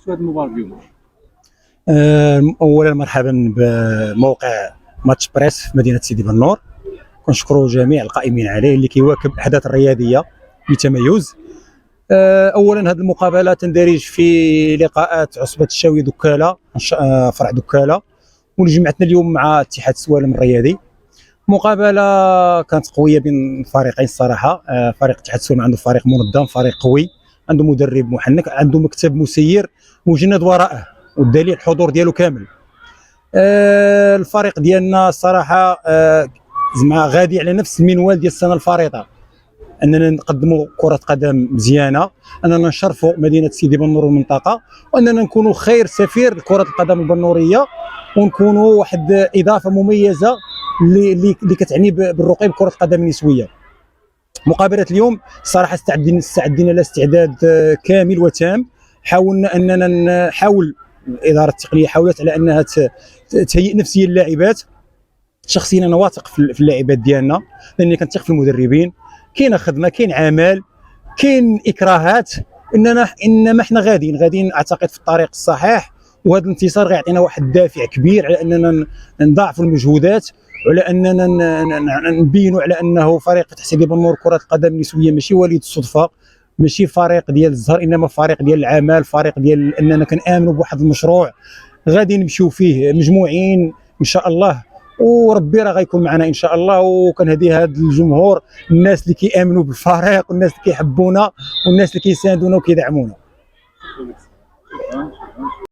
شفتوا هذه المباراه اليوم؟ اولا مرحبا بموقع ماتش بريس في مدينه سيدي بنور. كنشكروا جميع القائمين عليه اللي كيواكب الاحداث الرياضيه بتميز. اولا هذه المقابله تندرج في لقاءات عصبه الشاوي دكاله فرع دكاله، واللي جمعتنا اليوم مع اتحاد السوالم الرياضي. مقابله كانت قويه بين الفريقين الصراحه. فريق اتحاد السوالم عنده فريق منظم، فريق قوي، عنده مدرب محنك، عنده مكتب مسير مجند وراءه، والدليل الحضور ديالو كامل. الفريق ديالنا الصراحه زعما غادي على نفس المنوال ديال السنه الفارطه، اننا نقدموا كره قدم مزيانه، اننا نشرفوا مدينه سيدي بنور والمنطقه، واننا نكونوا خير سفير لكره القدم البنوريه، ونكونوا واحد اضافه مميزه اللي كتعني بالرقي بكره القدم النسويه. مقابله اليوم صراحه استعدينا لها استعداد كامل وتام. حاولنا اننا نحاول الاداره التقنيه حاولت على انها تهيئ نفسيا اللاعبات. شخصيا انا واثق في اللاعبات ديالنا، لاني كنثق في المدربين. كاينه خدمه، كاين عمل، كاين اكراهات، انما حنا غاديين اعتقد في الطريق الصحيح. وهذا الانتصار غيعطينا واحد الدافع كبير على اننا نضاعفوا المجهودات، وعلى اننا نبينوا على انه فريق فتح سيدي بنور كره القدم النسويه ماشي وليد الصدفه، ماشي فريق ديال الزهر، انما فريق ديال العمل، فريق ديال اننا كنامنوا بواحد المشروع غادي نمشيو فيه مجموعين ان شاء الله، وربي راه غيكون معنا ان شاء الله. وكنهدي هذا الجمهور، الناس اللي كيامنوا بالفريق، والناس اللي كيحبونا، والناس اللي كيساندونا وكيدعمونا.